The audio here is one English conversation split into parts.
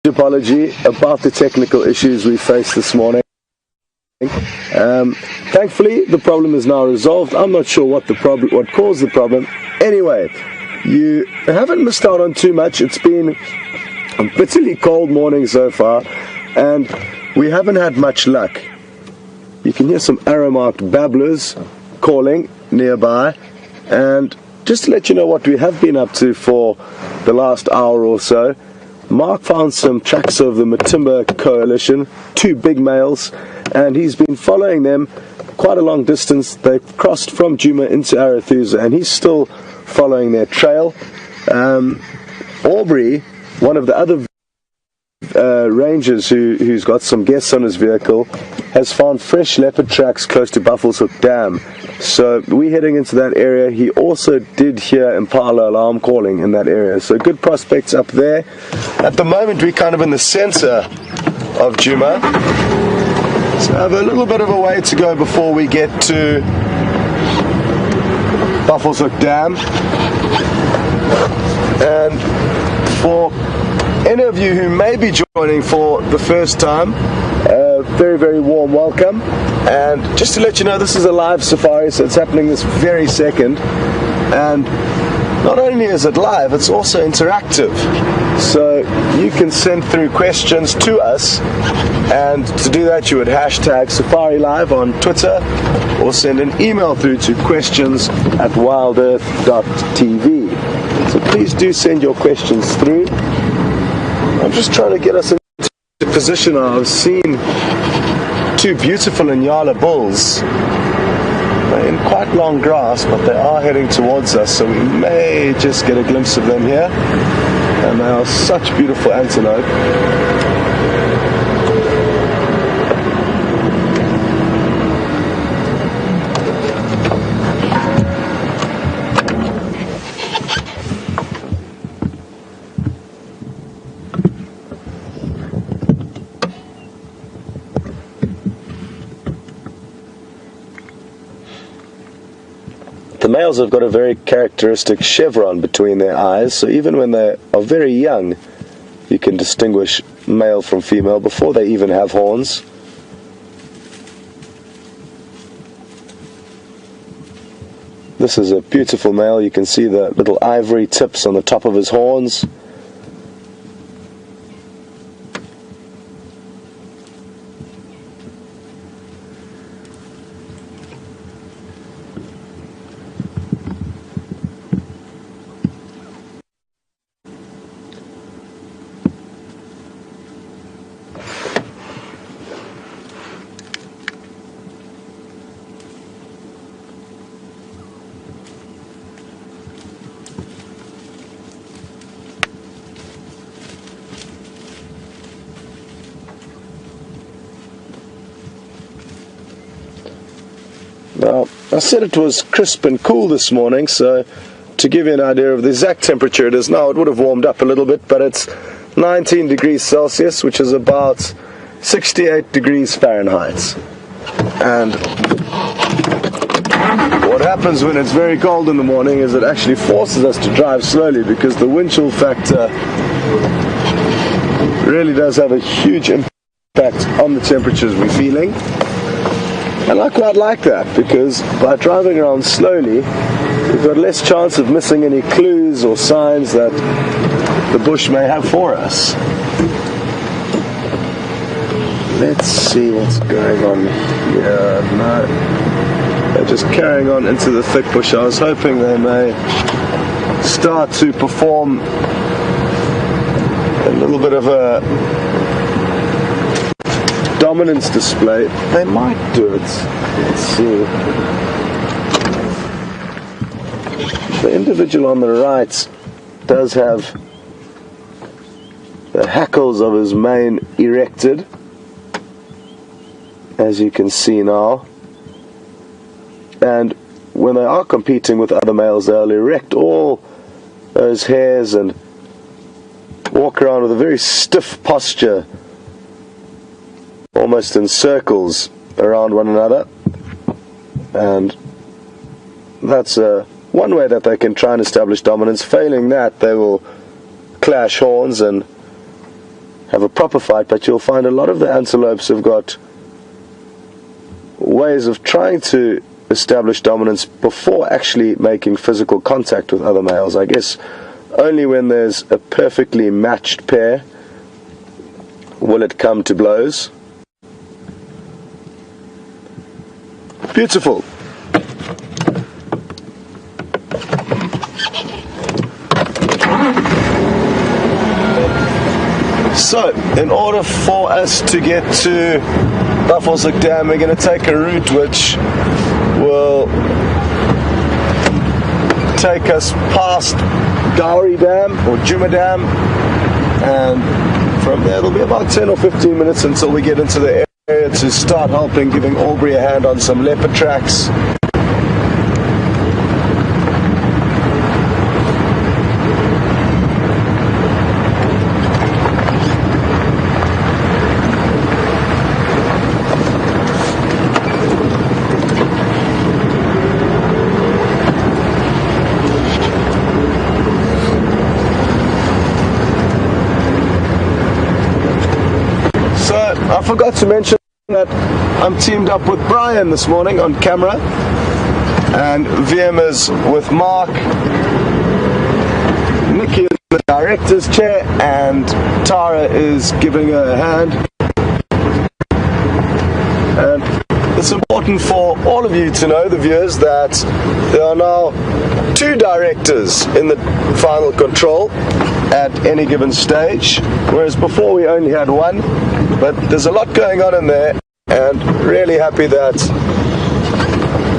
apology about the technical issues we faced this morning. Thankfully, the problem is now resolved. I'm not sure what caused the problem. Anyway, you haven't missed out on too much. It's been a bitterly cold morning so far, and we haven't had much luck. You can hear some arrow-marked babblers calling nearby, and just to let you know what we have been up to for the last hour or so, Mark found some tracks of the Matimba coalition, 2 big males, and he's been following them quite a long distance. They've crossed from Djuma into Arathusa, and he's still following their trail. Aubrey, one of the other rangers who's got some guests on his vehicle, has found fresh leopard tracks close to Buffalo's Hook Dam. So we're heading into that area. He also did hear impala alarm calling in that area. So good prospects up there. At the moment we're kind of in the center of Djuma. So I have a little bit of a way to go before we get to Buffalo's Hook Dam. And for any of you who may be joining for the first time, very, very warm welcome. And just to let you know, this is a live safari, so it's happening this very second. And not only is it live, it's also interactive. So you can send through questions to us, and to do that you would hashtag Safari Live on Twitter, or send an email through to questions@WildEarth.TV. So please do send your questions through. I'm just trying to get us into position. I've seen 2 beautiful Inyala bulls. They're in quite long grass, but they are heading towards us, so we may just get a glimpse of them here. And they are such beautiful antelope. The males have got a very characteristic chevron between their eyes, so even when they are very young, you can distinguish male from female before they even have horns. This is a beautiful male. You can see the little ivory tips on the top of his horns. Now, I said it was crisp and cool this morning, so to give you an idea of the exact temperature it is now, it would have warmed up a little bit, but it's 19 degrees Celsius, which is about 68 degrees Fahrenheit. And what happens when it's very cold in the morning is it actually forces us to drive slowly, because the wind chill factor really does have a huge impact on the temperatures we're feeling. And I quite like that, because by driving around slowly, we've got less chance of missing any clues or signs that the bush may have for us. Let's see what's going on here. No, they're just carrying on into the thick bush. I was hoping they may start to perform a little bit of a dominance display. They might do it. Let's see. The individual on the right does have the hackles of his mane erected, as you can see now. And when they are competing with other males, they'll erect all those hairs and walk around with a very stiff posture, almost in circles around one another. And that's one way that they can try and establish dominance. Failing that, they will clash horns and have a proper fight, but you'll find a lot of the antelopes have got ways of trying to establish dominance before actually making physical contact with other males. I guess only when there's a perfectly matched pair will it come to blows. Beautiful. So, in order for us to get to Buffelshoek Dam, we're going to take a route which will take us past Gowrie Dam or Djuma Dam, and from there it'll be about 10 or 15 minutes until we get into the area to start helping giving Aubrey a hand on some leopard tracks. I forgot to mention that I'm teamed up with Brian this morning on camera, and VM is with Mark, Nikki in the director's chair, and Tara is giving her a hand. And it's important for all of you to know, the viewers, that there are now 2 directors in the final control at any given stage, whereas before we only had 1. But there's a lot going on in there, and really happy that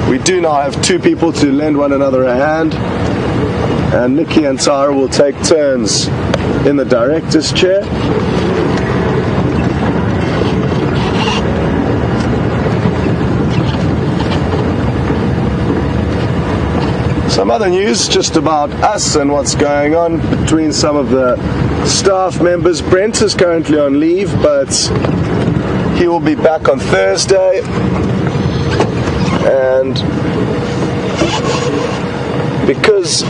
we do now have 2 people to lend one another a hand, and Nikki and Tara will take turns in the director's chair. Some other news just about us and what's going on between some of the staff members. Brent is currently on leave, but he will be back on Thursday, and because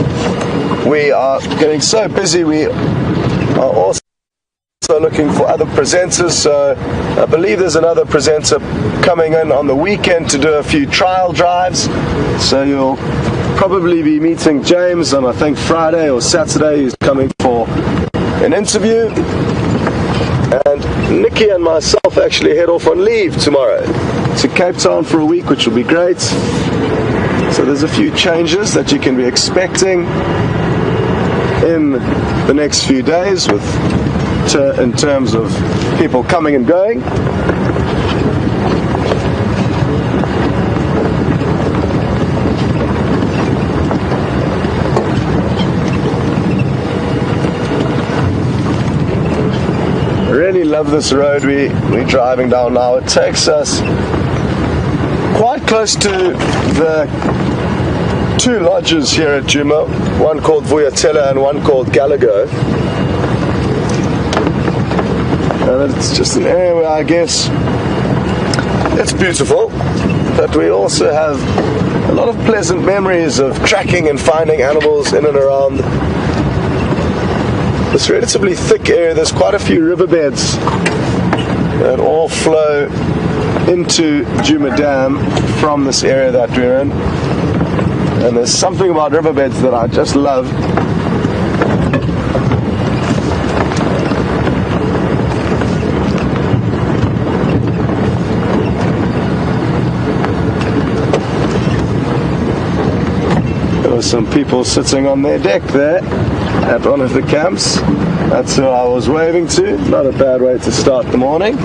we are getting so busy, we are also looking for other presenters. So I believe there's another presenter coming in on the weekend to do a few trial drives, so you'll probably be meeting James on, I think, Friday or Saturday. He's coming for an interview, and Nikki and myself actually head off on leave tomorrow to Cape Town for a week, which will be great. So there's a few changes that you can be expecting in the next few days in terms of people coming and going. Really love this road we're driving down now. It takes us quite close to the 2 lodges here at Djuma, one called Vuyatela and one called Gallagher. And it's just an area where I guess it's beautiful, but we also have a lot of pleasant memories of tracking and finding animals in and around this relatively thick area. There's quite a few riverbeds that all flow into Djuma Dam from this area that we're in, and there's something about riverbeds that I just love. There were some people sitting on their deck there at one of the camps. That's who I was waving to. Not a bad way to start the morning.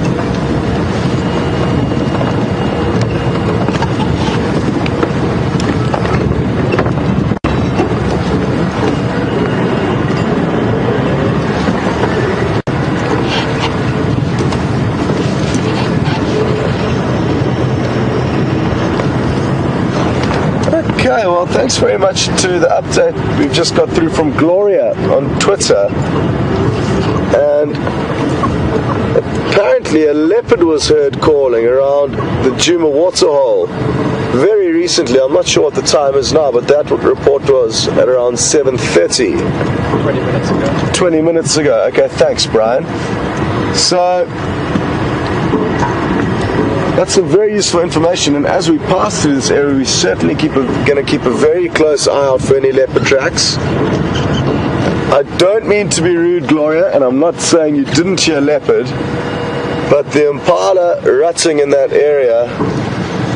Okay, well, thanks very much to the update we've just got through from Gloria on Twitter. And apparently a leopard was heard calling around the Djuma waterhole very recently. I'm not sure what the time is now, but that report was at around 7:30. 20 minutes ago. 20 minutes ago. Okay, thanks, Brian. So that's some very useful information, and as we pass through this area, we're certainly going to keep a very close eye out for any leopard tracks. I don't mean to be rude, Gloria, and I'm not saying you didn't hear leopard, but the impala rutting in that area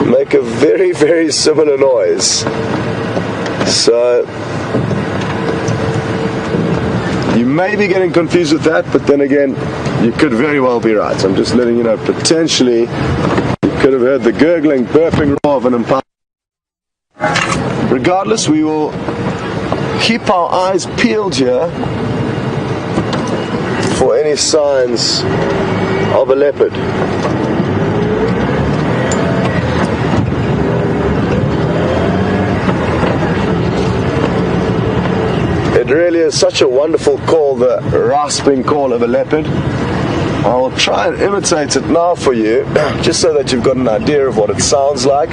make a very, very similar noise. So you may be getting confused with that, but then again, you could very well be right. I'm just letting you know, potentially you could have heard the gurgling, burping roar of an impala. Regardless, we will keep our eyes peeled here for any signs of a leopard. It really is such a wonderful call, the rasping call of a leopard. I will try and imitate it now for you, just so that you've got an idea of what it sounds like.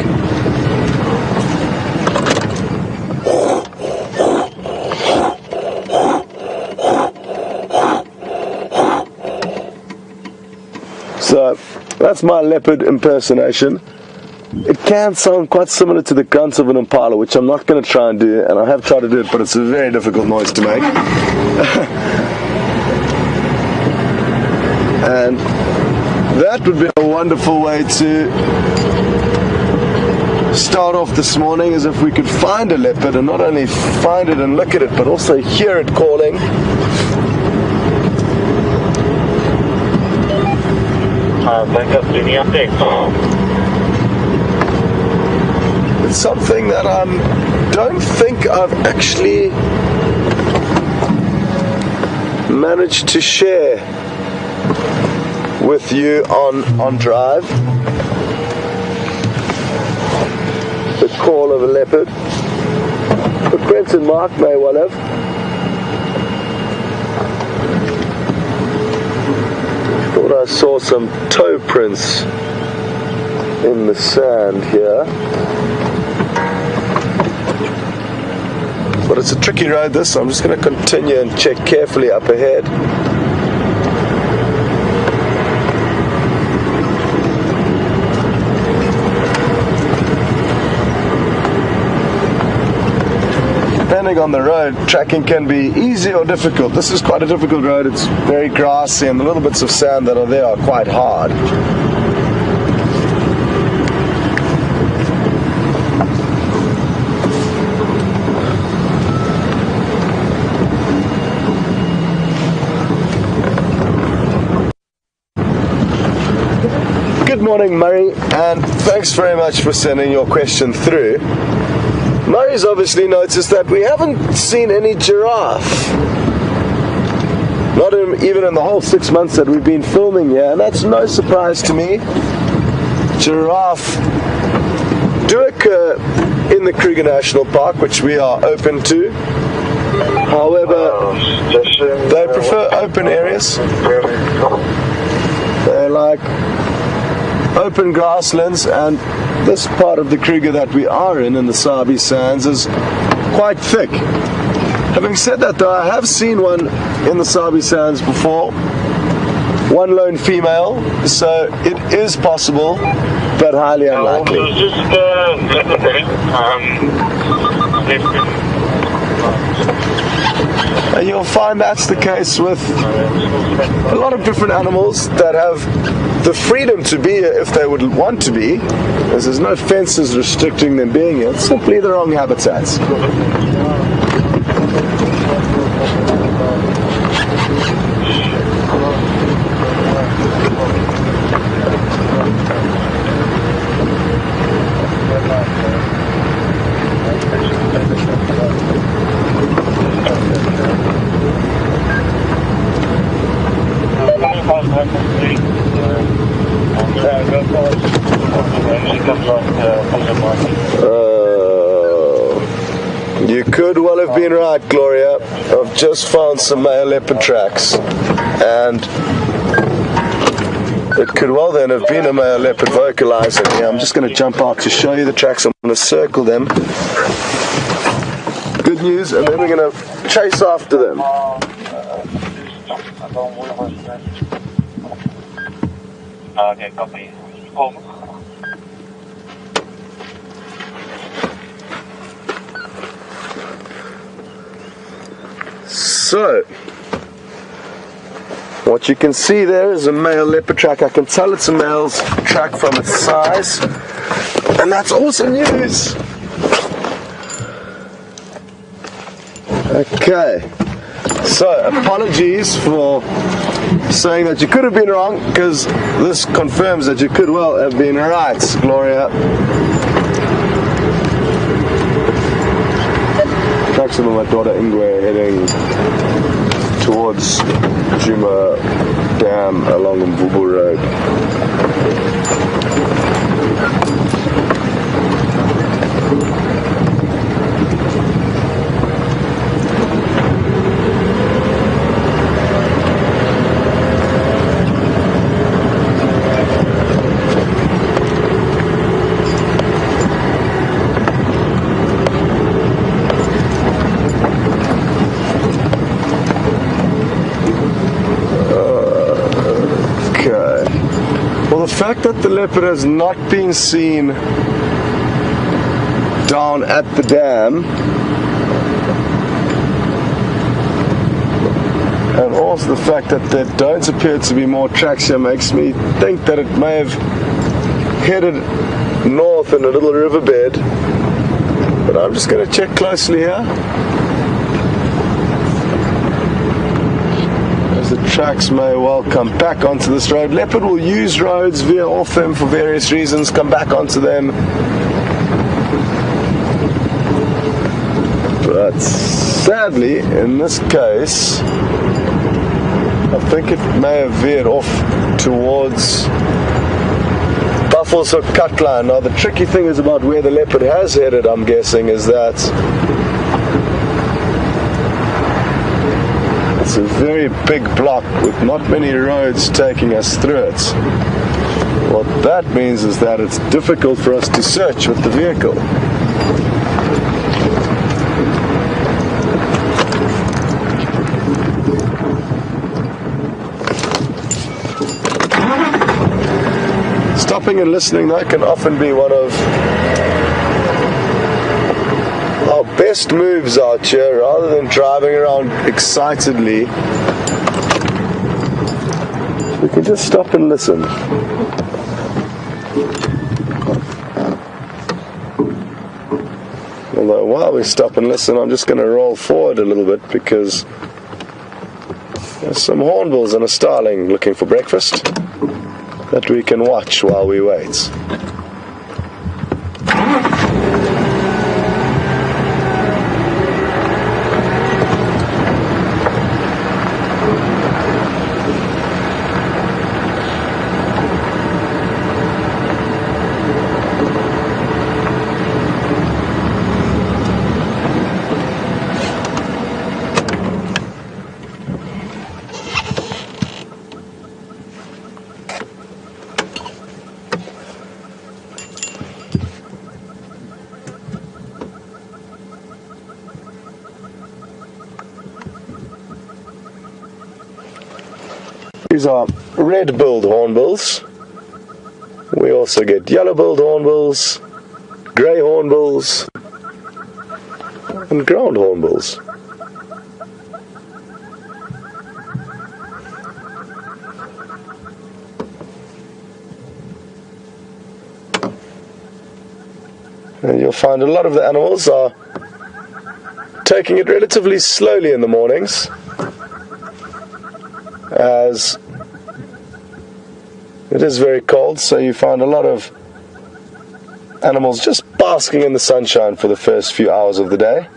So that's my leopard impersonation. It can sound quite similar to the grunts of an impala, which I'm not going to try and do, and I have tried to do it, but it's a very difficult noise to make. And that would be a wonderful way to start off this morning, as if we could find a leopard, and not only find it and look at it, but also hear it calling. Backup, any updates? It's something that I don't think I've actually managed to share with you on Drive. The call of a leopard. But Brent and Mark may well have. Thought I saw some toe prints in the sand here. But it's a tricky road this, so I'm just going to continue and check carefully up ahead. Depending on the road, tracking can be easy or difficult. This is quite a difficult road. It's very grassy, and the little bits of sand that are there are quite hard. Good morning, Murray, and thanks very much for sending your question through. Murray's obviously noticed that we haven't seen any giraffe. Not even in the whole 6 months that we've been filming here, and that's no surprise to me. Giraffe do occur in the Kruger National Park, which we are open to. However, they prefer open areas. They like open grasslands, and this part of the Kruger that we are in the Sabi Sands, is quite thick. Having said that though, I have seen one in the Sabi Sands before, one lone female, so it is possible, but highly unlikely. And you'll find that's the case with a lot of different animals that have the freedom to be here if they would want to be, as there's no fences restricting them being here. It's simply the wrong habitats. You could well have been right, Gloria. I've just found some male leopard tracks, and it could well then have been a male leopard vocalizer here. I'm just going to jump out to show you the tracks. I'm going to circle them. Good news, and then we're going to chase after them. Okay, copy. Home. So, what you can see there is a male leopard track. I can tell it's a male's track from its size, and that's awesome news. Okay, so apologies for saying that you could have been wrong, because this confirms that you could well have been right, Gloria. Tracks of my daughter Ingwe heading towards Djuma Dam along Mvubu Road. The fact that the leopard has not been seen down at the dam, and also the fact that there don't appear to be more tracks here, makes me think that it may have headed north in a little riverbed. But I'm just going to check closely here. The tracks may well come back onto this road. Leopard will use roads, veer off them for various reasons, come back onto them. But sadly, in this case, I think it may have veered off towards Buffalo's Hook cut line. Now the tricky thing is about where the leopard has headed, I'm guessing, is that it's a very big block with not many roads taking us through it. What that means is that it's difficult for us to search with the vehicle. Stopping and listening, though, can often be one of our best moves out here. Rather than driving around excitedly, we can just stop and listen. Although while we stop and listen, I'm just going to roll forward a little bit, because there's some hornbills and a starling looking for breakfast that we can watch while we wait. These are red-billed hornbills. We also get yellow-billed hornbills, grey hornbills, and ground hornbills. And you'll find a lot of the animals are taking it relatively slowly in the mornings, as it is very cold, so you find a lot of animals just basking in the sunshine for the first few hours of the day.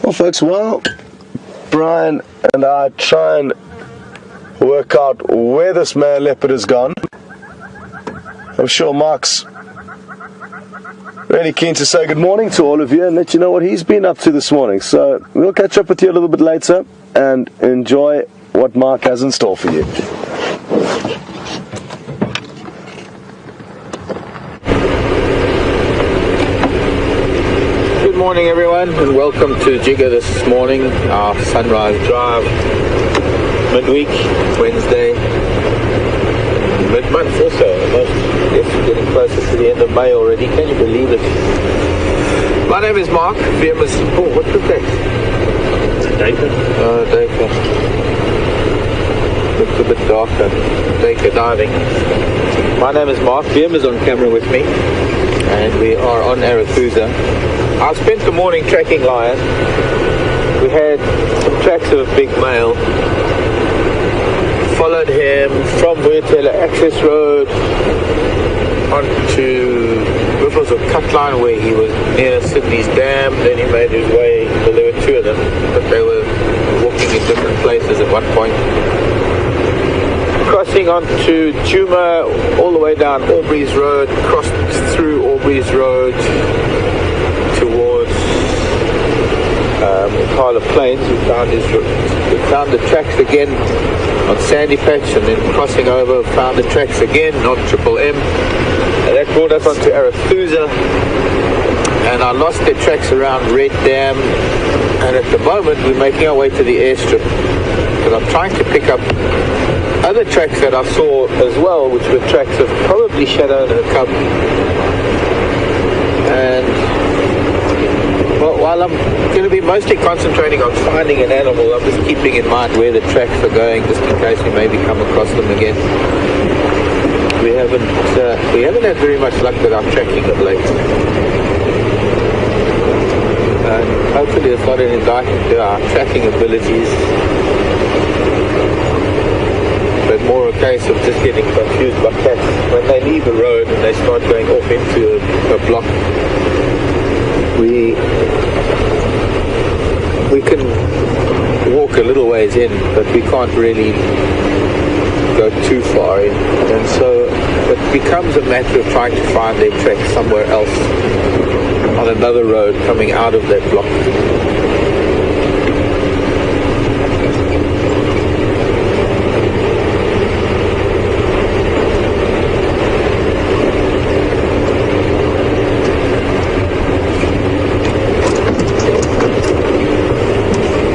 Well, folks, while Brian and I try and work out where this male leopard has gone, I'm sure Mark's Really keen to say good morning to all of you and let you know what he's been up to this morning. So we'll catch up with you a little bit later and enjoy what Mark has in store for you. Good morning everyone and welcome to Jigga this morning, our sunrise drive, midweek, Wednesday, mid-month also, almost. Yes, we're getting closer to the end of May already, can you believe it? My name is Mark, oh, what was that? Dacre. Oh, Dacre. Looks a bit darker, Dacre diving. My name is Mark, Bim is on camera with me, and we are on Arathusa. I spent the morning tracking lion. We had some tracks of a big male. Followed him from Wetela Access Road onto Riffles of Cutline where he was near Sydney's Dam. Then he made his way, well there were two of them, but they were walking in different places at one point. Crossing onto Djuma, all the way down Aubrey's Road, crossed through Aubrey's Road towards Impala Plains. We found the tracks again on Sandy Patch, and then crossing over, found the tracks again on Triple M, and that brought us onto Arathusa, and I lost the tracks around Red Dam, and at the moment we're making our way to the airstrip, but I'm trying to pick up other tracks that I saw as well, which were tracks of probably Shadow and her cub. And well, while I'm going to be mostly concentrating on finding an animal, I'm just keeping in mind where the tracks are going, just in case we maybe come across them again. We haven't had very much luck with our tracking of late. And hopefully it's not an indictment to our tracking abilities, but more a case of just getting confused by cats. When they leave a road and they start going off into a block, we can walk a little ways in, but we can't really go too far in, and so it becomes a matter of trying to find their track somewhere else on another road coming out of that block.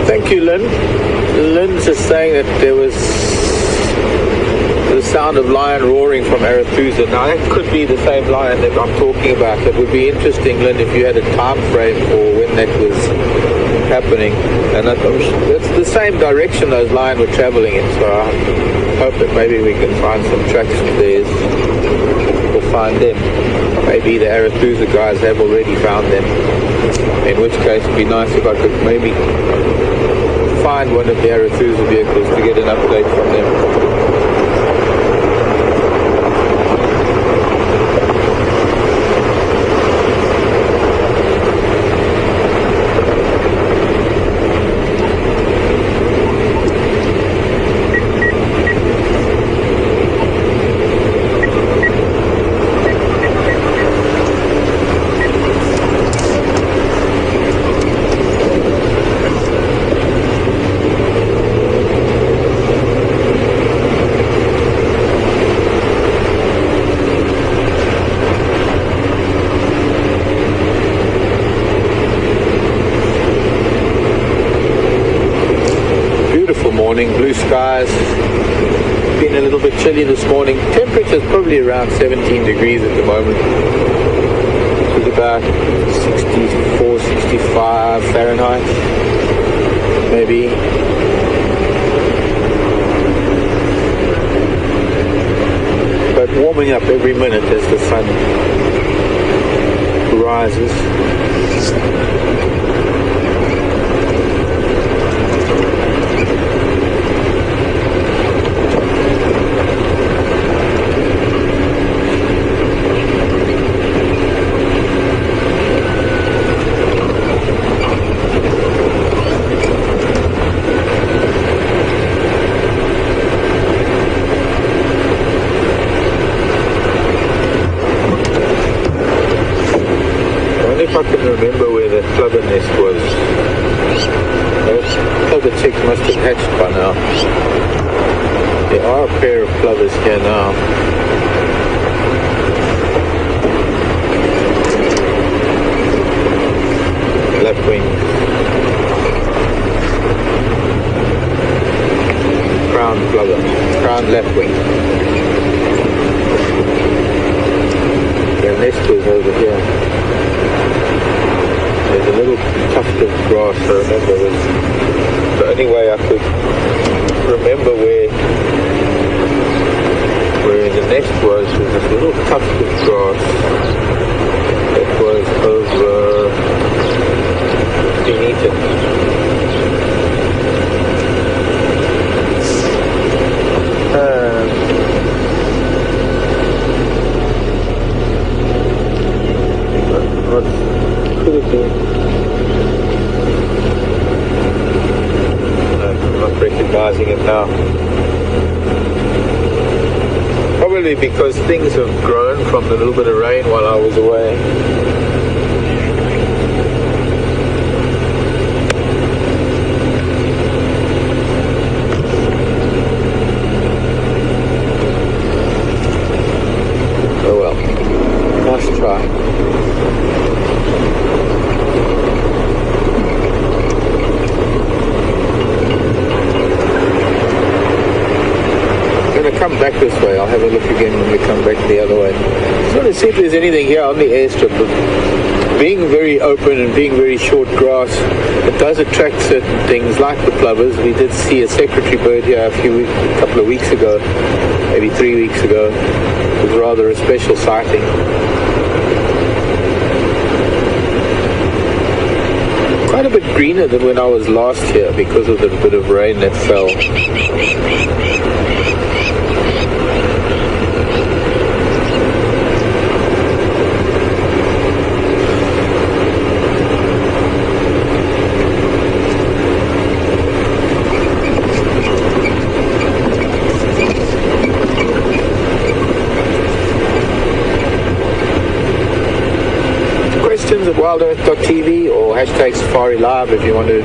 Thank you, Lynn. Lynn's just saying that there was the sound of lion roaring from Arathusa. Now that could be the same lion that I'm talking about. It would be interesting, Lynn, if you had a time frame for when that was happening. And it's the same direction those lions were traveling in, so I hope that maybe we can find some tracks of theirs or find them. Maybe the Arathusa guys have already found them, in which case it'd be nice if I could maybe find one of the Arathusa vehicles to get an update from them. Blue skies. Been a little bit chilly this morning. Temperature's probably around 17 degrees at the moment. It's about 64, 65 Fahrenheit, maybe. But warming up every minute as the sun rises. if I can remember where that plover nest was. Those plover chicks must have hatched by now. There are a pair of plovers here now. Lapwing. Crown plover. Crown lapwing. The nest was over here. There's a little tuft of grass, I remember. It was the only way I could remember where the nest was this little tuft of grass that was over beneath it. What could it be? I'm not recognizing it now. Probably because things have grown from the little bit of rain while I was away. Oh well, nice try. Come back this way. I'll have a look again when we come back the other way. Just want to see if there's anything here on the airstrip. But being very open and being very short grass, it does attract certain things like the plovers. We did see a secretary bird here a couple of weeks ago, maybe 3 weeks ago. It was rather a special sighting. Quite a bit greener than when I was last here because of the bit of rain that fell. At WildEarthTV or hashtag Safari Live if you want to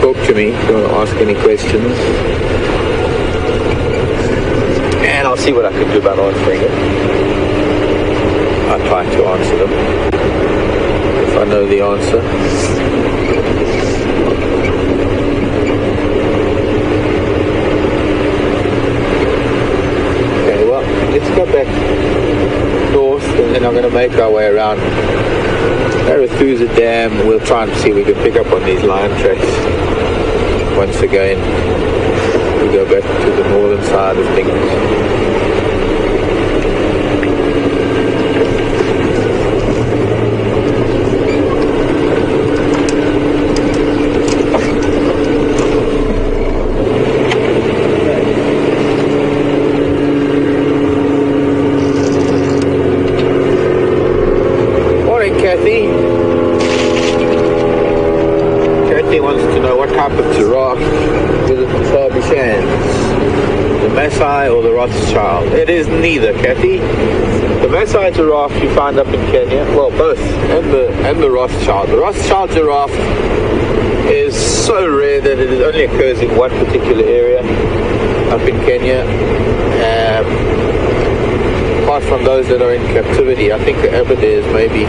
talk to me, if you want to ask any questions. And I'll see what I can do about answering it. I'll try to answer them if I know the answer. Okay, well, let's go back north and then I'm going to make our way around Arathusa Dam. We'll try and see if we can pick up on these lion tracks once again. We go back to the northern side of things. Kathy wants to know what type of giraffe is it from the Maasai or the Rothschild? It is neither, Kathy. The Maasai giraffe you find up in Kenya, well, both, and the Rothschild. The Rothschild giraffe is so rare that it only occurs in one particular area up in Kenya. Apart from those that are in captivity, I think the Aberdares maybe.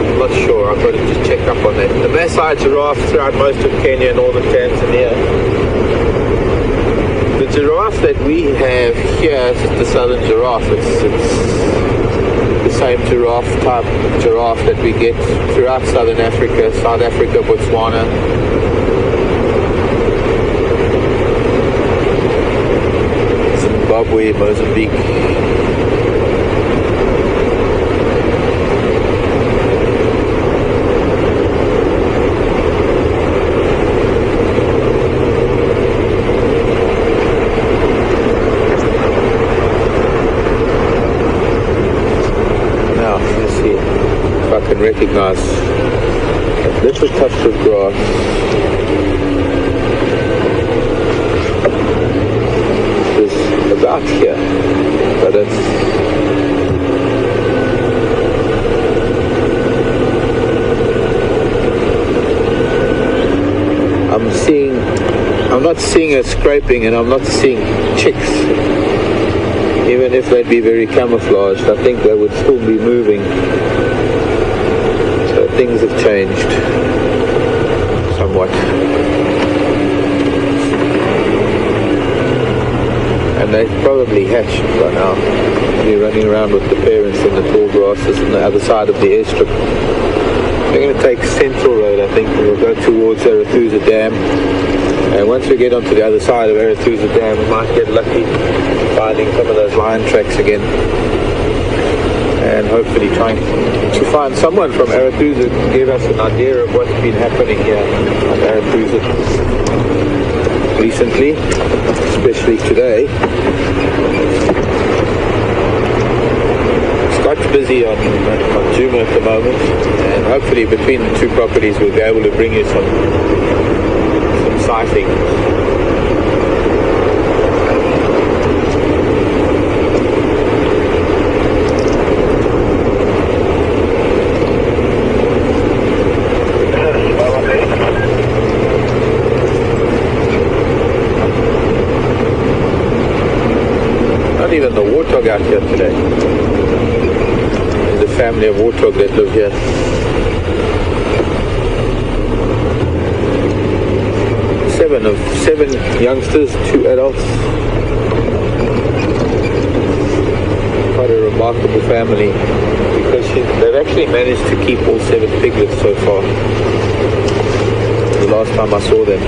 I'm not sure, I've got to just check up on that. The Maasai giraffe throughout most of Kenya, northern Tanzania. The giraffe that we have here is the southern giraffe. It's the same giraffe type giraffe that we get throughout southern Africa, South Africa, Botswana. Zimbabwe, Mozambique. Recognize that little tuft of grass. Is about here, but it's seeing a scraping, and I'm not seeing chicks. Even if they'd be very camouflaged, I think they would still be moving. So things have changed somewhat. And they've probably hatched by now. They're running around with the parents in the tall grasses on the other side of the airstrip. We're going to take Central Road, I think. We'll go towards Arathusa Dam. And once we get onto the other side of Arathusa Dam, we might get lucky finding some of those lion tracks again. And hopefully trying to find someone from Arathusa to give us an idea of what's been happening here on Arathusa recently, especially today. It's quite busy on Djuma at the moment, and hopefully between the two properties we'll be able to bring you some sightings. Not even the warthog out here today. There's a family of warthog that live here. Seven youngsters, 2 adults. Quite a remarkable family, because they've actually managed to keep all 7 piglets so far. The last time I saw them.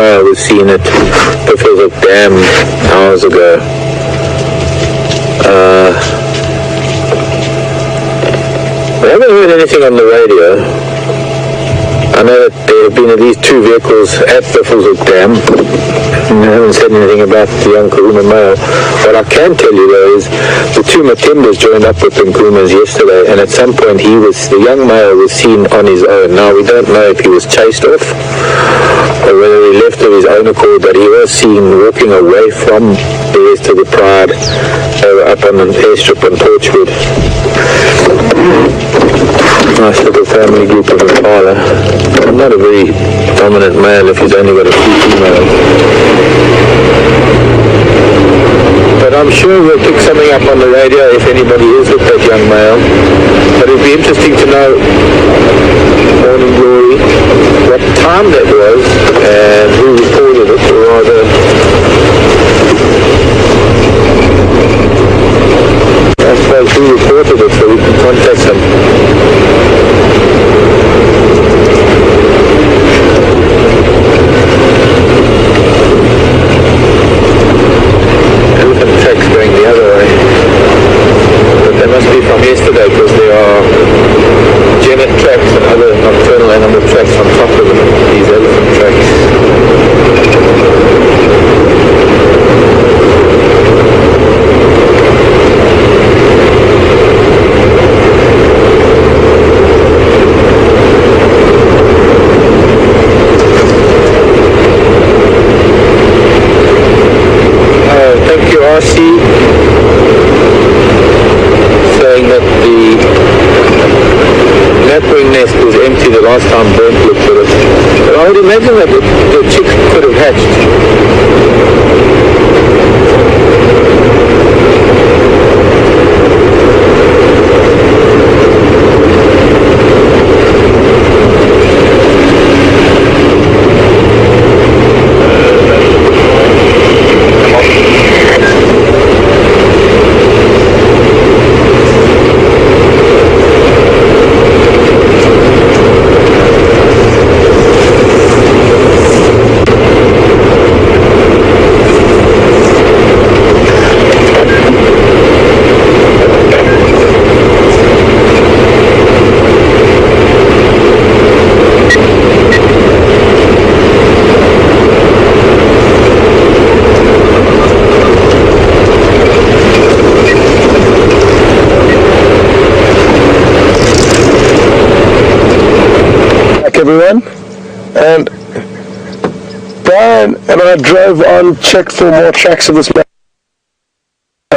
I was seen at Buffalo's Dam hours ago. I haven't heard anything on the radio. I know that there have been at least 2 vehicles at Buffalo's Dam. I haven't said anything about the young Karuma male. What I can tell you though is the 2 Matimbas joined up with the Nkumas yesterday, and at some point the young male was seen on his own. Now we don't know if he was chased off or whether he left of his own accord, but he was seen walking away from the rest of the pride. They were up on an airstrip on Torchwood. Nice little family group of Impala. I'm not a very dominant male if he's only got a few females. But I'm sure we'll pick something up on the radio if anybody is with that young male. But it'd be interesting to know, Morning Glory, what time that was and who reported it, or rather, I suppose who reported it so we can contact them. Elephant tracks going the other way. But they must be from yesterday, because there are genet tracks and other nocturnal animal tracks on top of these elephant tracks. see saying that the lapwing nest was empty the last time Brent looked at it. But I would imagine that the chicks could have hatched. Everyone, and Brian and I drove on, checked for more tracks of this man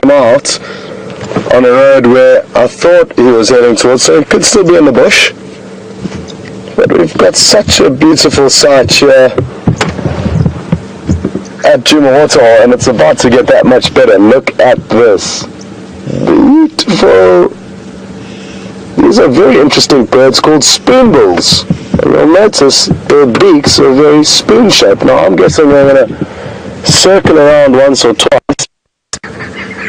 out on a road where I thought he was heading towards, so he could still be in the bush, but we've got such a beautiful site here at Djuma Waterhole, and it's about to get that much better. Look at this beautiful. These are very interesting birds called spoonbills. And you'll notice their beaks are very spoon-shaped. Now I'm guessing they're going to circle around once or twice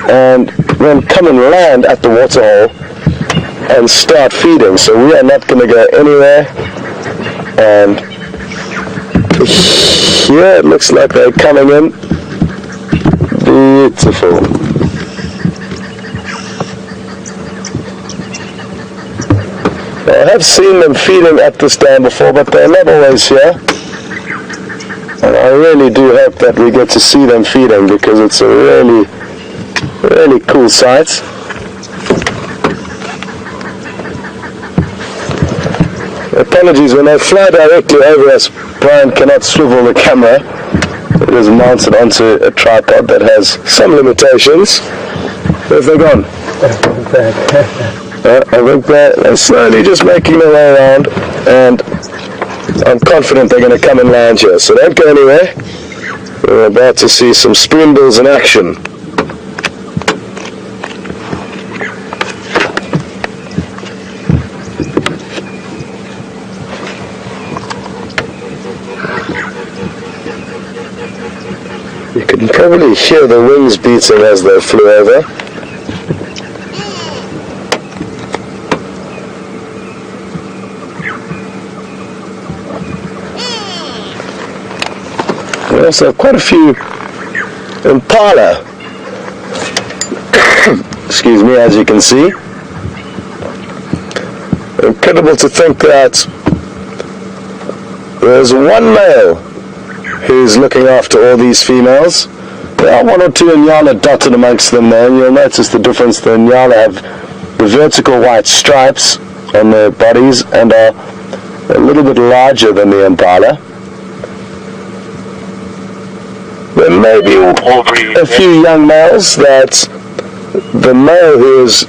and then come and land at the waterhole and start feeding. So we are not going to go anywhere. And here it looks like they're coming in. Beautiful. I have seen them feeding at this dam before, but they're not always here. And I really do hope that we get to see them feeding, because it's a really, really cool sight. Apologies, when they fly directly over us, Brian cannot swivel the camera. It is mounted onto a tripod that has some limitations. Where's they gone? I think they're slowly just making their way around, and I'm confident they're going to come and land here, so don't go anywhere. We're about to see some spoonbills in action. You can probably hear the wings beating as they flew over. We also have quite a few impala, excuse me, as you can see. Incredible to think that there's one male who's looking after all these females. There are one or two Inyala dotted amongst them there, and you'll notice the difference. The Inyala have the vertical white stripes on their bodies and are a little bit larger than the impala. There may be a few young males that the male who is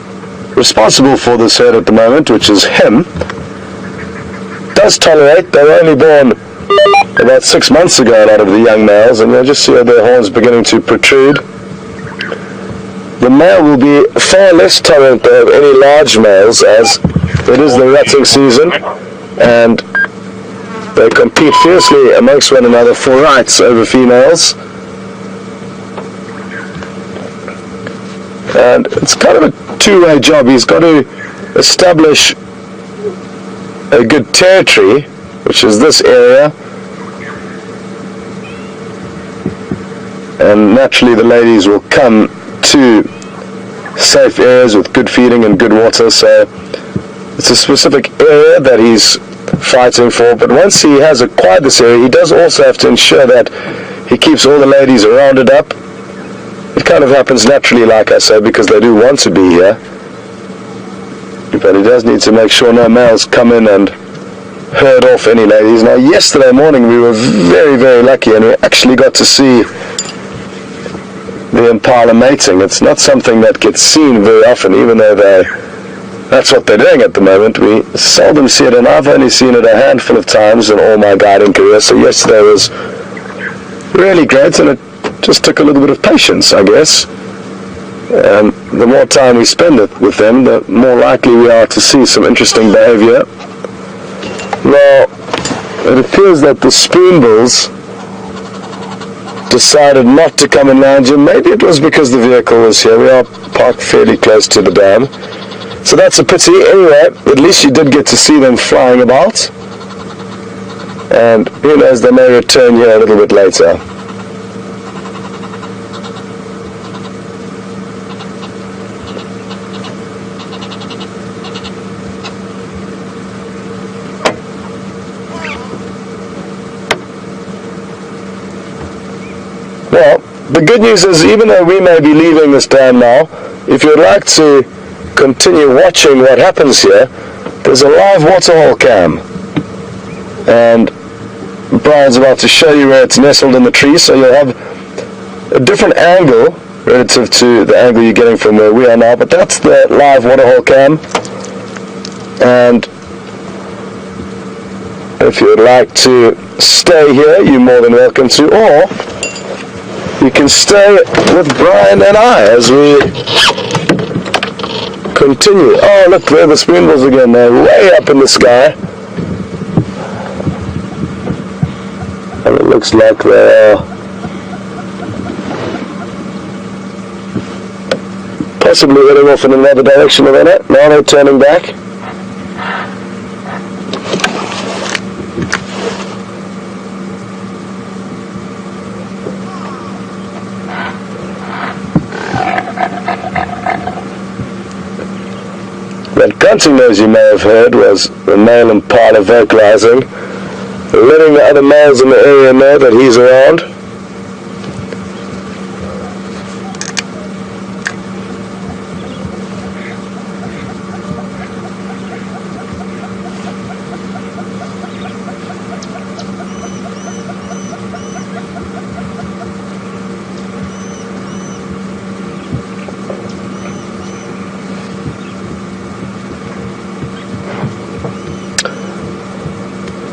responsible for this herd at the moment, which is him, does tolerate. They were only born about 6 months ago, a lot of the young males, and you'll just see their horns beginning to protrude. The male will be far less tolerant of any large males, as it is the rutting season, and they compete fiercely amongst one another for rights over females. And it's kind of a two-way job. He's got to establish a good territory, which is this area, and naturally the ladies will come to safe areas with good feeding and good water. So it's a specific area that he's fighting for, but once he has acquired this area, he does also have to ensure that he keeps all the ladies rounded up. It kind of happens naturally, like I say, because they do want to be here, but he does need to make sure no males come in and herd off any ladies. Now yesterday morning we were very, very lucky, and we actually got to see the impala mating. It's not something that gets seen very often, even though that's what they're doing at the moment. We seldom see it, and I've only seen it a handful of times in all my guiding career. So yesterday was really great, and it just took a little bit of patience, I guess. And the more time we spend it with them, the more likely we are to see some interesting behavior. Now, it appears that the spoonbills decided not to come and land here. Maybe it was because the vehicle was here. We are parked fairly close to the dam. So that's a pity. Anyway, at least you did get to see them flying about. And who knows, they may return here a little bit later. Well, the good news is, even though we may be leaving this dam now, if you'd like to continue watching what happens here, there's a live waterhole cam. And Brian's about to show you where it's nestled in the tree, so you'll have a different angle relative to the angle you're getting from where we are now, but that's the live waterhole cam. And if you'd like to stay here, you're more than welcome to, or you can stay with Brian and I as we continue. Oh, look, there are the spoonbills again. They're way up in the sky. And it looks like they are possibly heading off in another direction of it. Now they're turning back. That grunting noise you may have heard was the male impala vocalizing, letting the other males in the area know that he's around.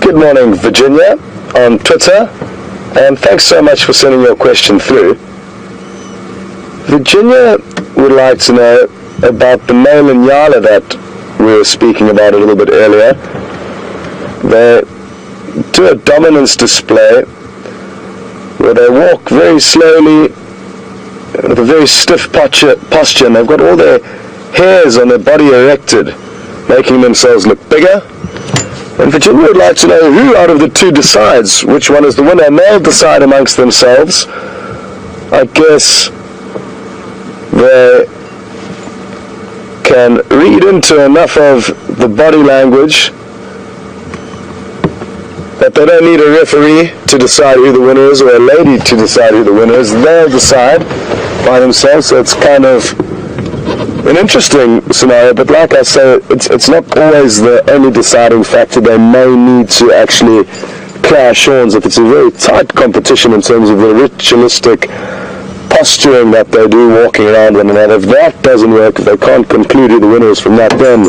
Good morning, Virginia, on Twitter, and thanks so much for sending your question through. Virginia would like to know about the male Inyala that we were speaking about a little bit earlier. They do a dominance display where they walk very slowly with a very stiff posture, and they've got all their hairs on their body erected, making themselves look bigger. And Virginia would like to know who out of the two decides which one is the winner. And they'll decide amongst themselves. I guess they can read into enough of the body language that they don't need a referee to decide who the winner is, or a lady to decide who the winner is. They'll decide by themselves. So it's kind of an interesting scenario, but like I say, it's not always the only deciding factor. They may need to actually clash horns if it's a very tight competition in terms of the ritualistic posturing that they do walking around one another. If that doesn't work, if they can't conclude who the winner is from that, then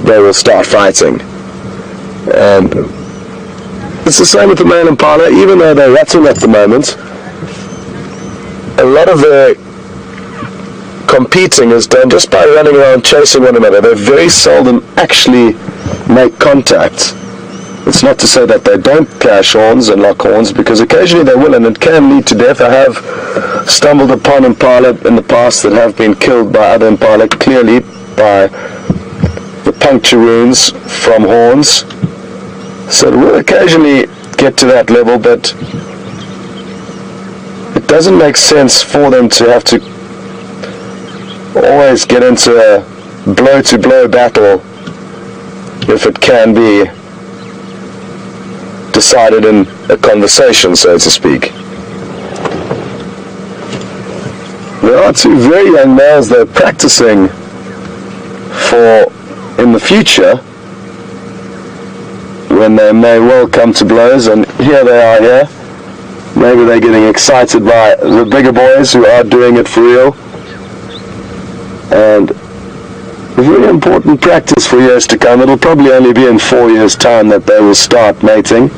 they will start fighting. And it's the same with the male impala. Even though they're ratting at the moment, a lot of their competing is done just by running around chasing one another. They very seldom actually make contact. It's not to say that they don't clash horns and lock horns, because occasionally they will, and it can lead to death. I have stumbled upon impala in the past that have been killed by other impala, clearly by the puncture wounds from horns. So it will occasionally get to that level, but it doesn't make sense for them to have to always get into a blow-to-blow battle if it can be decided in a conversation, so to speak. There are two very young males that are practicing for in the future when they may well come to blows, and here they are here. Maybe they're getting excited by the bigger boys who are doing it for real. And a very important practice for years to come. It'll probably only be in 4 years' time that they will start mating.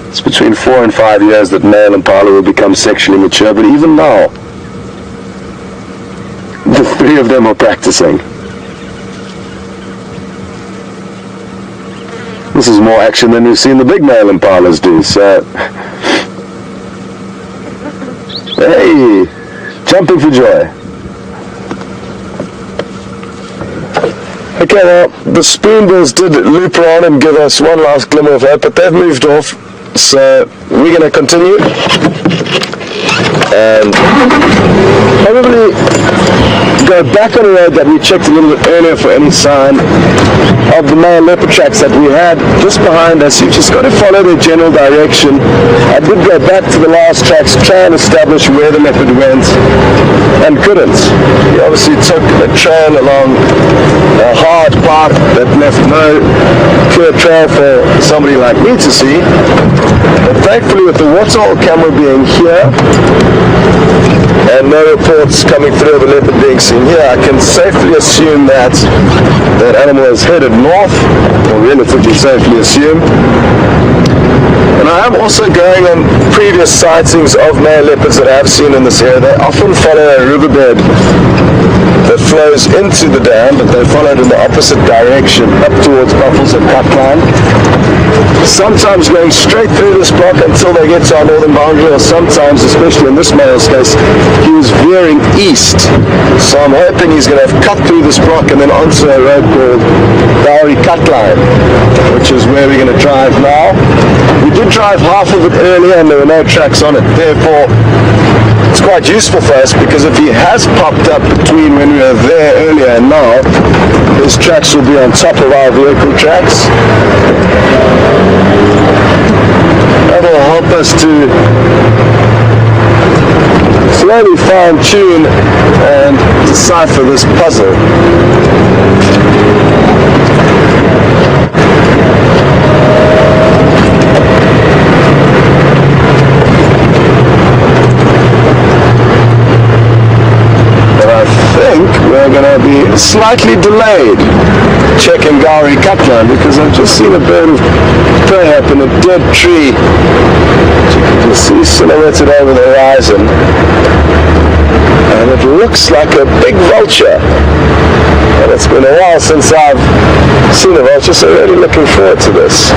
It's between 4 and 5 years that male impala will become sexually mature, but even now, the 3 of them are practicing. This is more action than we've seen the big male impalas do, so... Hey! Jumping for joy. Okay, now, the spoonbills did loop around and give us one last glimmer of hope, but they've moved off, so we're going to continue. And probably go back on the road that we checked a little bit earlier for any sign of the male leopard tracks that we had just behind us. You just got to follow their general direction. I did go back to the last tracks, try and establish where the leopard went, and couldn't. He obviously took a trail along a hard path that left no clear trail for somebody like me to see. But thankfully, with the waterhole camera being here and no reports coming through of a leopard being seen here, I can safely assume that that animal is headed north, or relatively safely assume. And I am also going on previous sightings of male leopards that I have seen in this area. They often follow a riverbed that flows into the dam, but they followed in the opposite direction up towards Buffles and Cutline. Sometimes going straight through this block until they get to our northern boundary, or sometimes, especially in this male's case, he was veering east. So I'm hoping he's going to have cut through this block and then onto a road called Bowery Cutline, which is where we're going to drive now. We did drive half of it earlier and there were no tracks on it. Therefore, it's quite useful for us, because if he has popped up between when we were there earlier and now, his tracks will be on top of our vehicle tracks. That'll help us to slowly fine-tune and decipher this puzzle. We're going to be slightly delayed checking Bowery Cutline, because I've just seen a bird of prey up in a dead tree, which you can just see silhouetted over the horizon, and it looks like a big vulture. And it's been a while since I've seen a vulture, so really looking forward to this.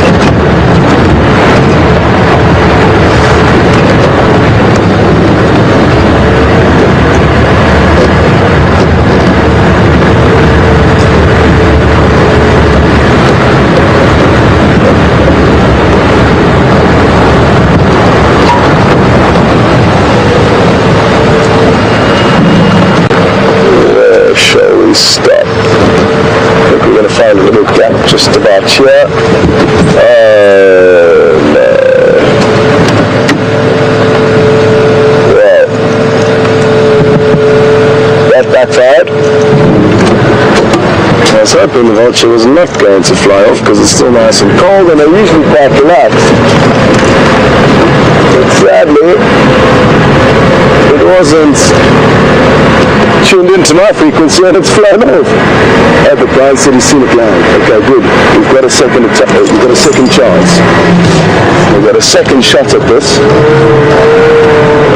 Stop. I think we're going to find a little gap just about here. No. Well, that backfired. I was hoping the vulture was not going to fly off, because it's still nice and cold and they're usually quite relaxed. But sadly, it wasn't tuned into my frequency and it's flown off. Oh, but Brian said he's seen it land. Okay, good. We've got a second chance. We've got a second shot at this.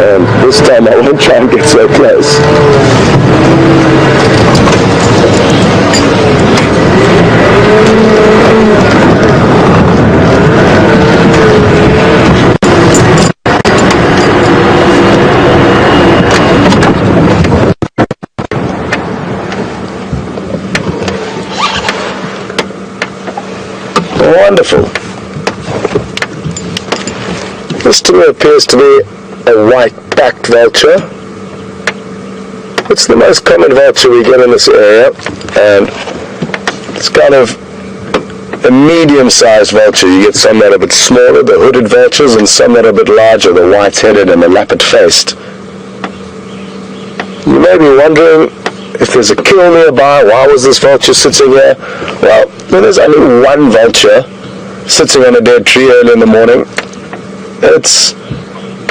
And this time I won't try and get so close. Wonderful. This to me appears to be a white-backed vulture. It's the most common vulture we get in this area, and it's kind of a medium-sized vulture. You get some that are a bit smaller, the hooded vultures, and some that are a bit larger, the white-headed and the lappet-faced. You may be wondering if there's a kill nearby. Why was this vulture sitting here? Well, there's only one vulture sitting on a dead tree early in the morning. It's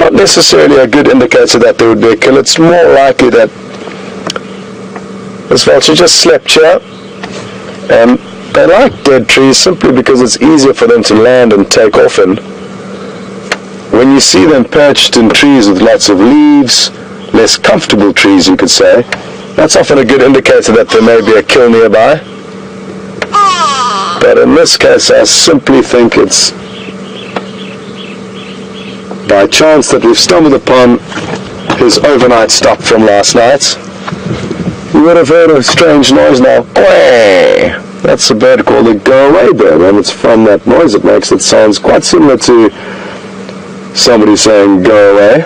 not necessarily a good indicator that there would be a kill. It's more likely that this vulture just slept here, and they like dead trees simply because it's easier for them to land and take off in. When you see them perched in trees with lots of leaves, less comfortable trees you could say, that's often a good indicator that there may be a kill nearby. But in this case I simply think it's by chance that we've stumbled upon his overnight stop from last night. You would have heard a strange noise now. That's a bird called a go-away bird, and it's from that noise it makes. It sounds quite similar to somebody saying go away.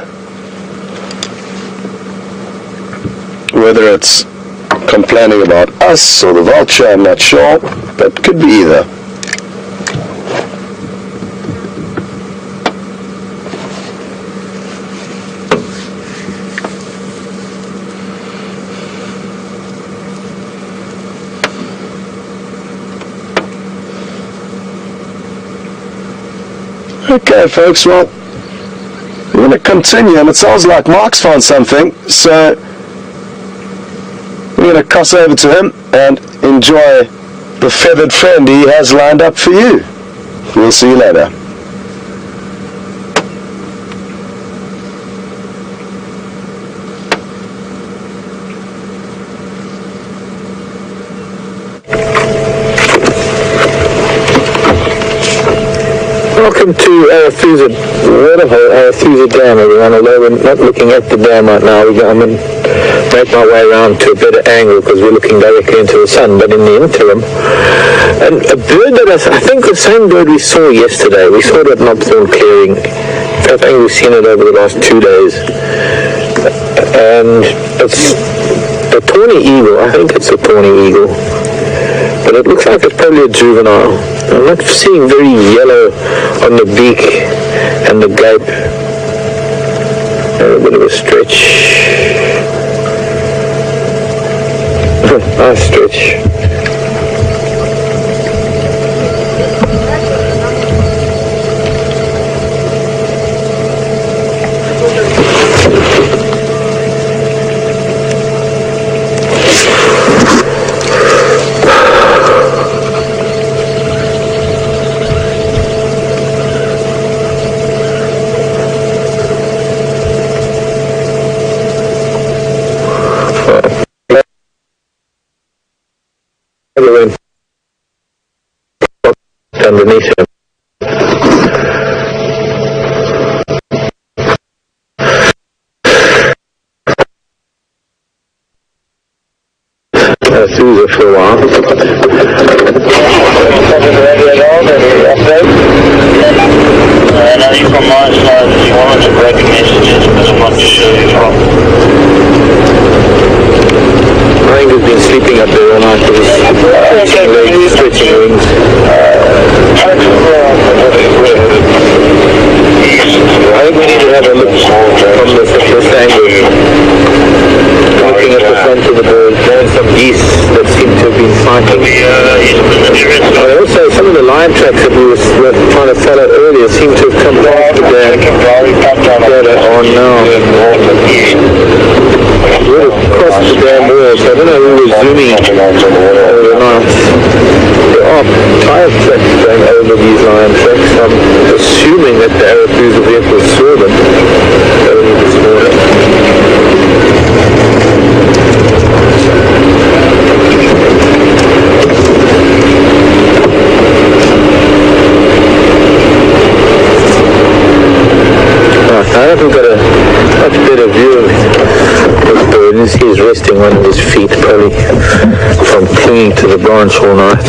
Whether it's complaining about us or the vulture, I'm not sure, but could be either. Okay folks, well, we're going to continue, and it sounds like Mark's found something, so we're going to cross over to him and enjoy the feathered friend he has lined up for you. We'll see you later. Welcome to Arathusa Waterhole, Arathusa Dam, everyone. Although we're not looking at the dam right now, I'm going to make my way around to a better angle because we're looking directly into the sun. But in the interim, and a bird that I think the same bird we saw yesterday, we saw it at Knobthorne Clearing. I think we've seen it over the last 2 days. And it's a tawny eagle. I think it's a tawny eagle. But it looks like it's probably a juvenile. I'm not seeing very yellow on the beak and the gape. A bit of a stretch. Nice stretch. Underneath him. Through there for a while. Nothing from my side. If you wanted to break messages, but I'm not sure you're from. I think we've been sleeping up there all night with legs, stretching wings. I think we need to have a look from this angle. Looking at the front of the bird, there are some geese that seem to have been fighting. But also some of the lion tracks that we were trying to follow earlier seem to have come past the dam further on now. We're across the dam wall, so I don't know who was zooming overnight. There are tire tracks going over these lion tracks. I'm assuming that the Arathusa vehicle saw them early this morning. I haven't got a much better view of this bird. You see he's resting on his feet, probably from clinging to the branch all night.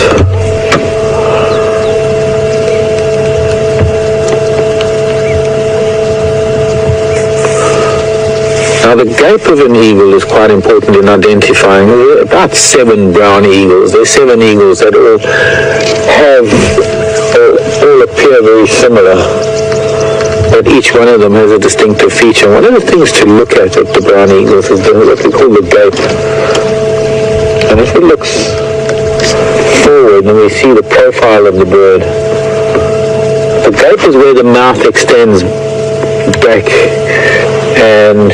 Now the gape of an eagle is quite important in identifying. There are about 7 brown eagles. There's 7 eagles that all have, all appear very similar. But each one of them has a distinctive feature. One of the things to look at the brown eagles is what we call the gape. And if it looks forward and we see the profile of the bird, the gape is where the mouth extends back, and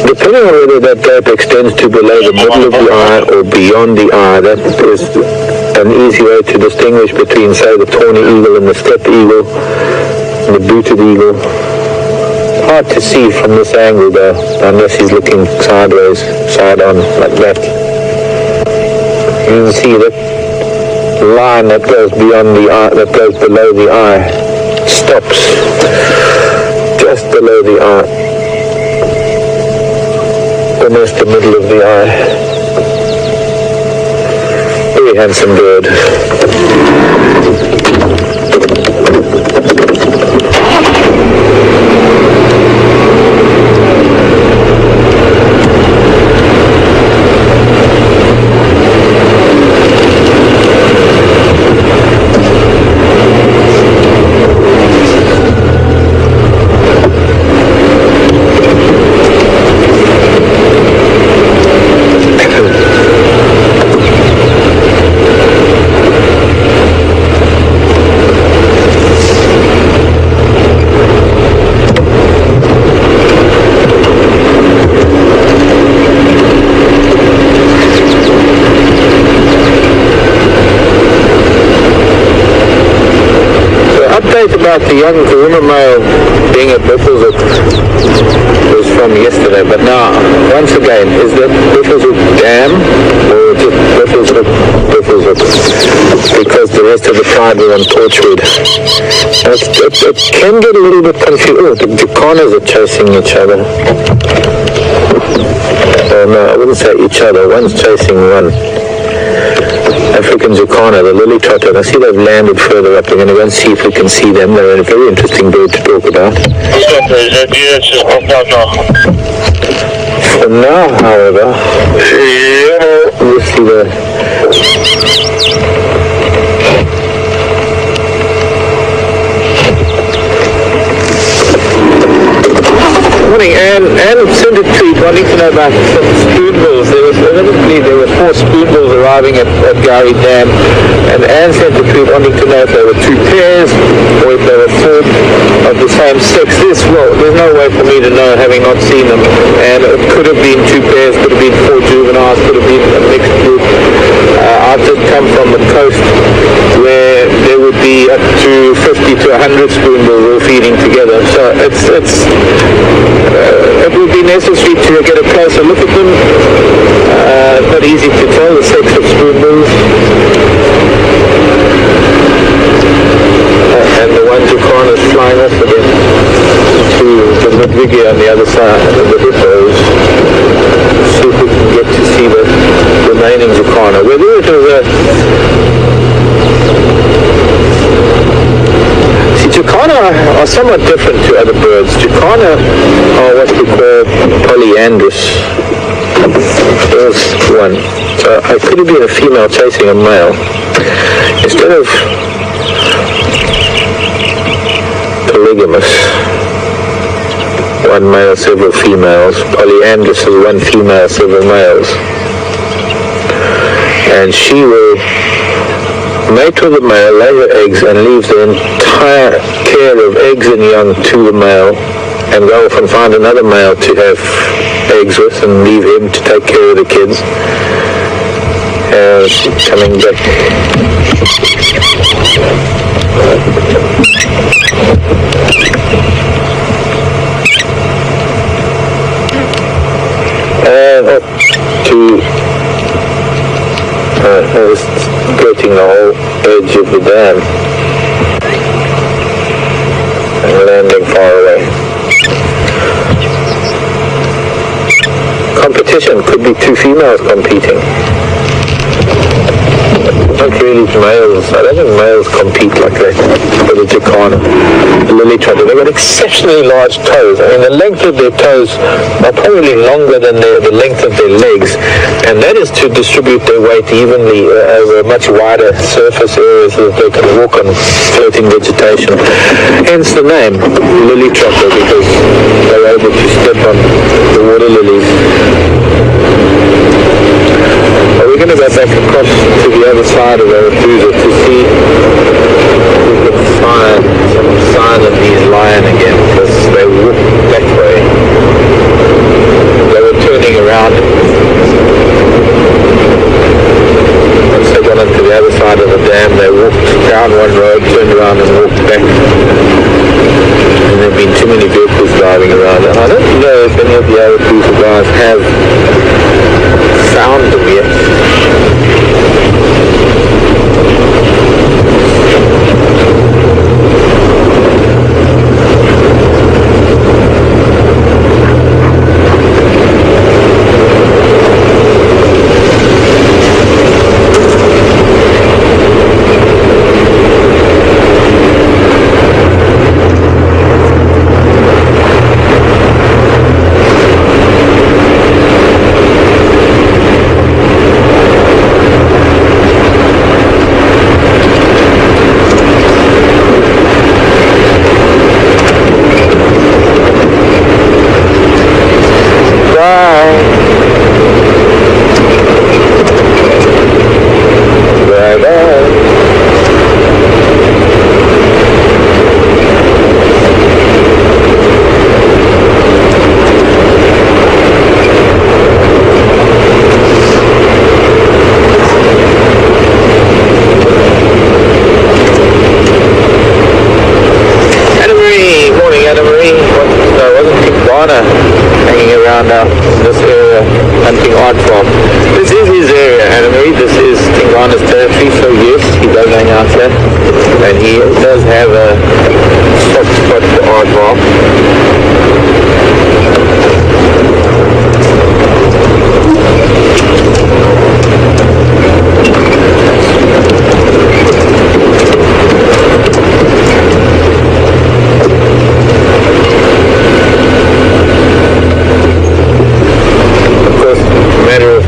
depending on whether that gap extends to below the middle of the eye or beyond the eye, that is an easy way to distinguish between, say, the tawny eagle and the steppe eagle, and the booted eagle. Hard to see from this angle though, unless he's looking sideways, side on, like that. You can see that line that goes beyond the eye, that goes below the eye, stops just below the eye, almost the middle of the eye. Very handsome bird. About the young Djuma male being at Buffelshoek was from yesterday, but now, once again, is that Buffelshoek Dam or just Buffelshoek? Because the rest of the pride were on Torchwood. It can get a little bit confused. Oh, the Jacanas are chasing each other. Oh no, I wouldn't say each other. One's chasing one. African Jacana, the lily trotter. I see they've landed further up. We're going to go and see if we can see them. They're a very interesting bird to talk about. For now, however, we'll see the... Morning, Anne sent a tweet wanting to know about some spoonbills. There were 4 spoonbills arriving at Gari Dam, and Anne sent a tweet wanting to know if there were 2 pairs or if they were 4 of the same sex. There's no way for me to know, having not seen them, and it could have been 2 pairs, could have been 4 juveniles, could have been a mixed group. I've just come from the coast where there would be up to 50 to 100 spoonbills all feeding together, so it would be necessary to get a closer look at them. Not easy to tell the sex of spoonbills. And the one Jacana is flying off again to the Ludwigi on the other side of the hippos. See if we can get to see the remaining Jacana. Whether it was Jacana are somewhat different to other birds. Jacana are what we call polyandrous. There's one. So I could have been a female chasing a male. Instead of polygamous, one male, several females, polyandrous is one female, several males. And she will mate with the male, lay her eggs, and leave the entire care of eggs and young to the male, and go off and find another male to have eggs with, and leave him to take care of the kids. Coming back. And up to skirting the whole edge of the dam and landing far away. Competition could be 2 females competing. Not really males. I don't think males compete like that for the Jacana, the lily trotter. They've got exceptionally large toes. I mean, the length of their toes are probably longer than the length of their legs, and that is to distribute their weight evenly over much wider surface areas so that they can walk on floating vegetation. Hence the name, lily trotter, because they're able to step on the water lilies. We're going to go back across to the other side of Arathusa to see if we can find some sign of these lion again, because dam. They walked down one road, turned around and walked back. And there have been too many vehicles driving around. And I don't know if any of the other cruiser guys have found them yet. Hanging around out in this area hunting art farm. This is his area, Anna-Marie. This is Tingana's territory, so yes, he does hang out here, and he does have a soft spot for art farm.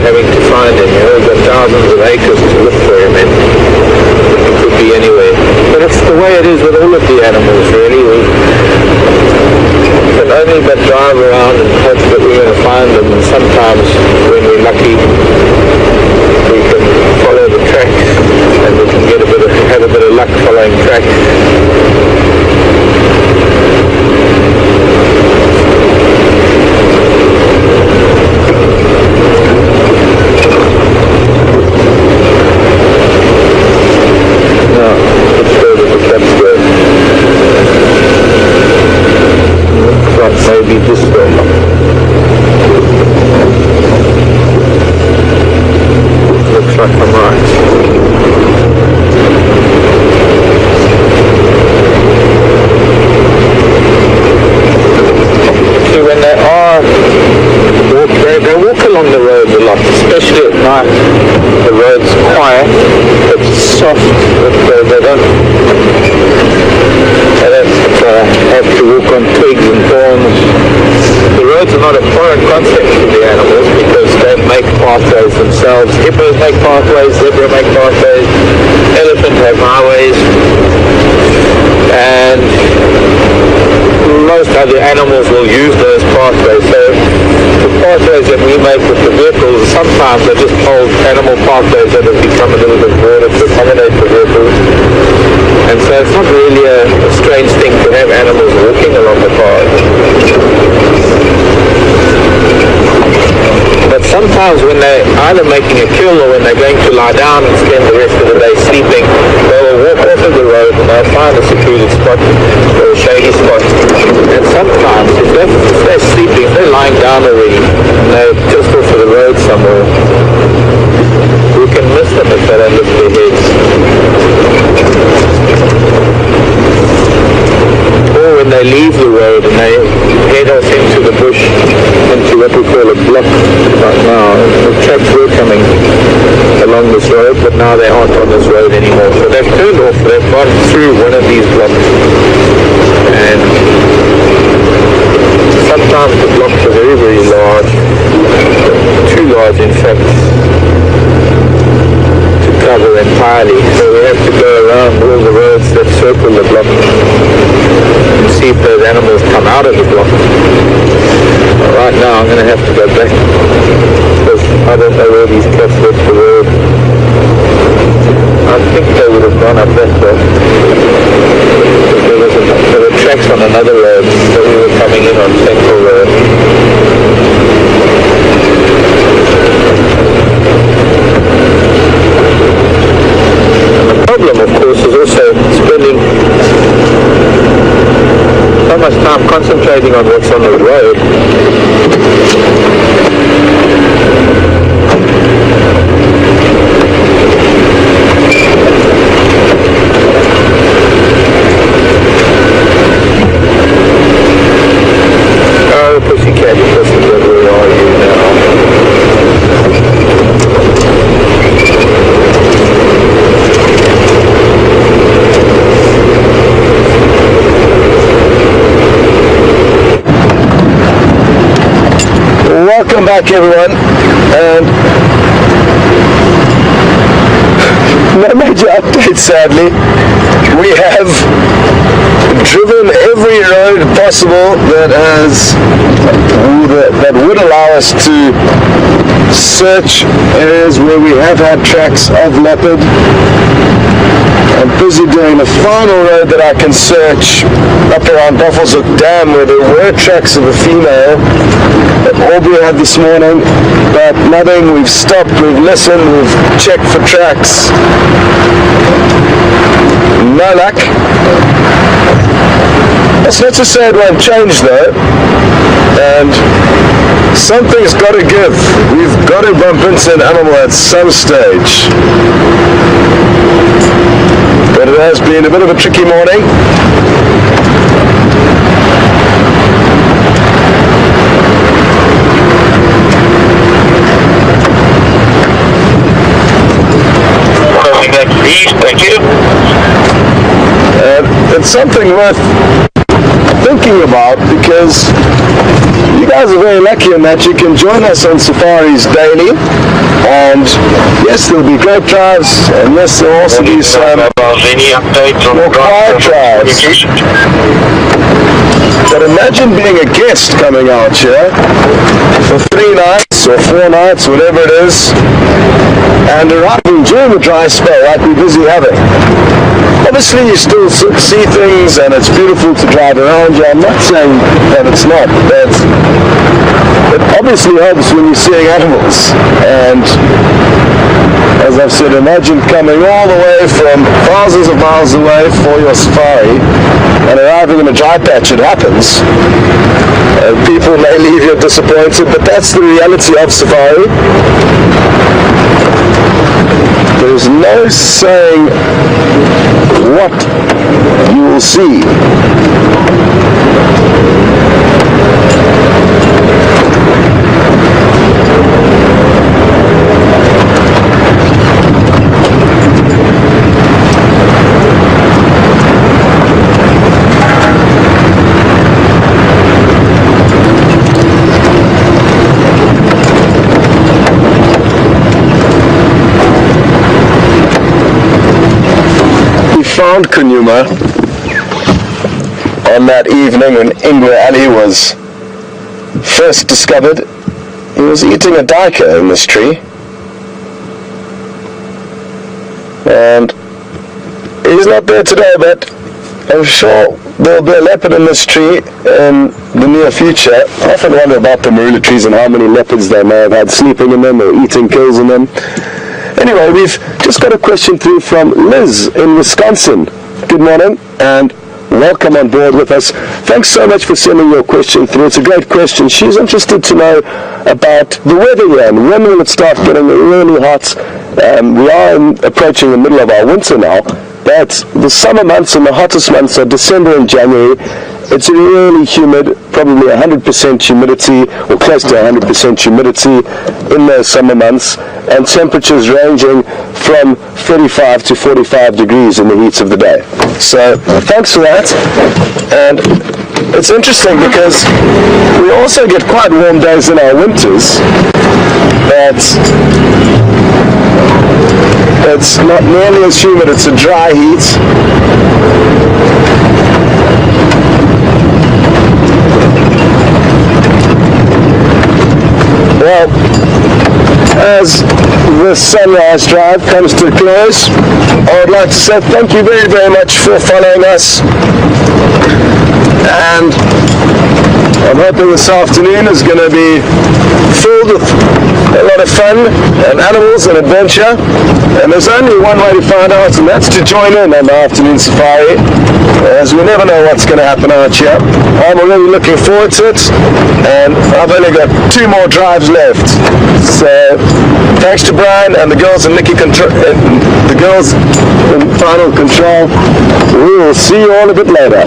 Having to find him, we've got thousands of acres to look for him in. It could be anywhere. But it's the way it is with all of the animals, really. We can only but drive around and hope that we're going to find them, and sometimes when we're lucky we can follow the tracks and we can have a bit of luck following tracks. Maybe this way. Looks like I'm right. See, when they walk along the road a lot, especially at night. The road's quiet, it's soft, they don't have to walk on twigs and thorns. The roads are not a foreign concept to the animals because they make pathways themselves. Hippos make pathways, zebra make pathways, elephant have highways, and most other animals will use those pathways. So the pathways that we make with the vehicles sometimes are just old animal pathways that have become a little bit broader to accommodate the vehicles. And so it's not really a strange thing to have animals walking along the path. But sometimes when they're either making a kill or when they're going to lie down and spend the rest of the day sleeping, they will walk off of the road and they'll find a secluded spot or a shady spot. And sometimes if they're sleeping, they're lying down already and they're just off of the road somewhere, we can miss them if they don't lift their heads. Or when they leave the road and they head off into the bush, into what we call a block right now. The tracks were coming along this road, but now they aren't on this road anymore. So they've turned off, they've gone through one of these blocks. And sometimes the blocks are very, very large. Too large, in fact, to cover entirely. So we have to go around all the roads that circle the block and see if those animals come out of the block. Right now I'm going to have to go back because I don't know where these cats left the road. I think they would have gone up that way. There were tracks on another road, so we were coming in on Central Road. concentrating on what's on the road. Oh, pussycat, where are you now? Welcome back, everyone, and no major update, sadly. We have driven every road possible that would allow us to search areas where we have had tracks of leopard. I'm busy doing the final road that I can search up around Buffelshoek Dam, where there were tracks of a female that Aubrey had this morning, but nothing. We've stopped, we've listened, we've checked for tracks. No luck. That's not to say it won't change though, and something's got to give. We've got to bump into an animal at some stage. But it has been a bit of a tricky morning. Thank you. It's something worth thinking about, because you guys are very lucky in that you can join us on safaris daily, and yes, there'll be great drives, and yes, there'll also be some more quiet drives. But imagine being a guest coming out here for 3 nights or 4 nights, whatever it is, and arriving during the dry spell like we're busy having. Obviously you still see things and it's beautiful to drive around you. I'm not saying that it's not, but it obviously helps when you're seeing animals. And as I've said, imagine coming all the way from thousands of miles away for your safari and arriving in a dry patch. It happens. People may leave you disappointed, but that's the reality of safari. There's no saying what you will see. Found Djuma on that evening when Ingwe Ali was first discovered. He was eating a duiker in this tree, and he's not there today, but I'm sure there'll be a leopard in this tree in the near future. I often wonder about the marula trees and how many leopards they may have had sleeping in them or eating kills in them. Anyway, we've just got a question through from Liz in Wisconsin. Good morning and welcome on board with us. Thanks so much for sending your question through. It's a great question. She's interested to know about the weather here and when will it start getting really hot. We are approaching the middle of our winter now, but the summer months and the hottest months are December and January. It's really humid, probably 100% humidity or close to 100% humidity in those summer months, and temperatures ranging from 35 to 45 degrees in the heat of the day. So thanks for that. And it's interesting because we also get quite warm days in our winters, but it's not nearly as humid. It's a dry heat. Well, as the sunrise drive comes to a close, I would like to say thank you very, very much for following us, and I'm hoping this afternoon is going to be filled with a lot of fun and animals and adventure. And there's only one way to find out, and that's to join in on the afternoon safari, as we never know what's going to happen out here. I'm already looking forward to it, and I've only got 2 more drives left. So thanks to Brian and the girls in the girls in final control. We will see you all a bit later.